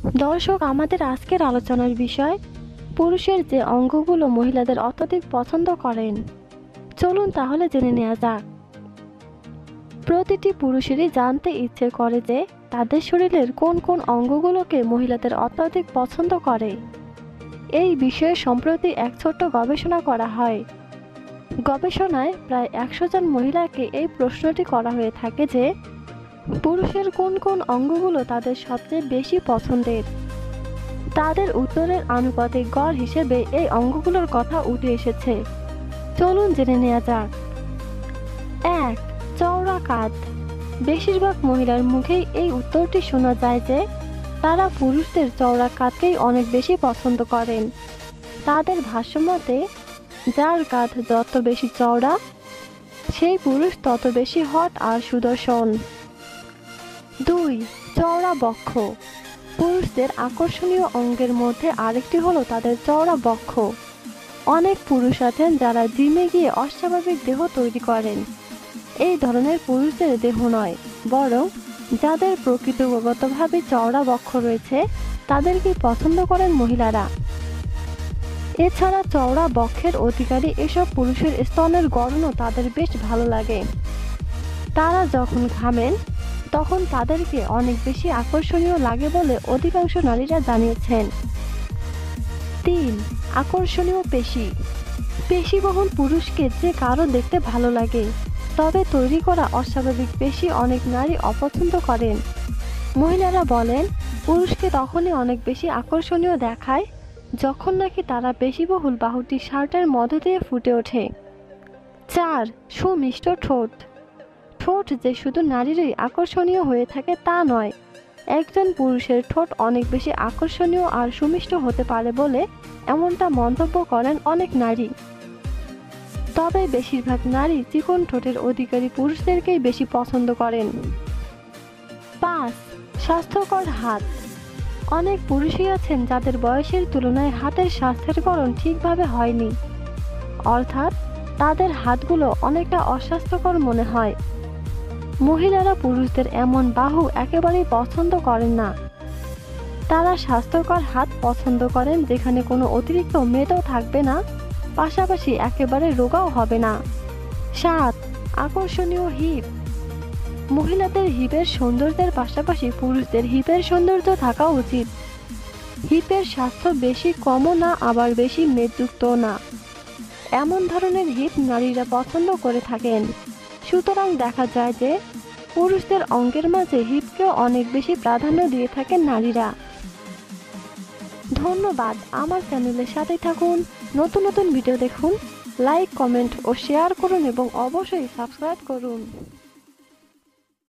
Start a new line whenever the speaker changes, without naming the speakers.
দর্শক, আমাদের আজকের আলোচনার বিষয় পুরুষের যে অঙ্গগুলো মহিলাদের অত্যধিক পছন্দ করেন। চলুন তাহলে জেনে নেওয়া যাক। প্রতিটি পুরুষেরই জানতে ইচ্ছে করে যে তাদের শরীরের কোন কোন অঙ্গগুলোকে মহিলাদের অত্যধিক পছন্দ করে। এই বিষয়ে সম্প্রতি এক ছোট্ট গবেষণা করা হয়। গবেষণায় প্রায় 100 জন মহিলাকে এই প্রশ্নটি করা হয়ে থাকে যে পুরুষের কোন কোন অঙ্গগুলো তাদের সবচেয়ে বেশি পছন্দের। তাদের উত্তরের আনুপাতিক গড় হিসেবে এই অঙ্গগুলোর কথা উঠে এসেছে। চলুন জেনে নেওয়া যাক। 1. চওড়া কাঁধ। বেশিরভাগ মহিলার মুখেই এই উত্তরটি শোনা যায় যে তারা পুরুষদের চওড়া কাঁধকেই অনেক বেশি পছন্দ করেন। তাদের ভাষ্যমতে যার কাঁধ যত বেশি চওড়া সেই পুরুষ তত বেশি হট আর সুদর্শন। 2. চওড়া বক্ষ। পুরুষদের আকর্ষণীয় অঙ্গের মধ্যে আরেকটি হলো তাদের চওড়া বক্ষ। অনেক পুরুষ আছেন যারা জিমে গিয়ে অস্বাভাবিক দেহ তৈরি করেন। এই ধরনের পুরুষদের দেহ নয়, বরং যাদের প্রকৃতিগতভাবে চওড়া বক্ষ রয়েছে তাদেরকে পছন্দ করেন মহিলারা। এছাড়া চওড়া বক্ষের অধিকারী এসব পুরুষের স্তনের গড়নও তাদের বেশ ভালো লাগে। তারা যখন ঘামেন তখন তাদেরকে অনেক বেশি আকর্ষণীয় লাগে বলে অধিকাংশ নারীরা জানিয়েছেন। 3. আকর্ষণীয় পেশি। পেশিবহুল পুরুষকে যে কারো দেখতে ভালো লাগে, তবে তৈরি করা অস্বাভাবিক পেশি অনেক নারী অপছন্দ করেন। মহিলারা বলেন পুরুষকে তখনই অনেক বেশি আকর্ষণীয় দেখায় যখন নাকি তারা পেশিবহুল বাহুটি শার্টের মধ্য দিয়ে ফুটে ওঠে। 4. সুমিষ্ট ঠোঁট। ঠোঁট যে শুধু নারীরই আকর্ষণীয় হয়ে থাকে তা নয়, একজন পুরুষের ঠোঁট অনেক বেশি আকর্ষণীয় আর সুমিষ্ট হতে পারে বলে এমনটা মন্তব্য করেন অনেক নারী। তবে বেশিরভাগ নারী চিকন ঠোঁটের অধিকারী পুরুষদেরকেই বেশি পছন্দ করেন। 5. স্বাস্থ্যকর হাত। অনেক পুরুষই আছেন যাদের বয়সের তুলনায় হাতের স্বাস্থ্যের গড়ন ঠিকভাবে হয়নি, অর্থাৎ তাদের হাতগুলো অনেকটা অস্বাস্থ্যকর মনে হয়। মহিলারা পুরুষদের এমন বাহু একেবারেই পছন্দ করেন না। তারা স্বাস্থ্যকর হাত পছন্দ করেন যেখানে কোনো অতিরিক্ত মেদও থাকবে না, পাশাপাশি একেবারে রোগাও হবে না। 7. আকর্ষণীয় হিপ। মহিলাদের হিপের সৌন্দর্যের পাশাপাশি পুরুষদের হিপের সৌন্দর্য থাকা উচিত। হিপের স্বাস্থ্য বেশি কমও না, আবার বেশি মেদযুক্তও না, এমন ধরনের হিপ নারীরা পছন্দ করে থাকেন। সুতরাং দেখা যায় যে পুরুষদের অঙ্গের মাঝে হিপকেও অনেক বেশি প্রাধান্য দিয়ে থাকেন নারীরা। ধন্যবাদ, আমার চ্যানেলের সাথে থাকুন, নতুন নতুন ভিডিও দেখুন, লাইক, কমেন্ট ও শেয়ার করুন এবং অবশ্যই সাবস্ক্রাইব করুন।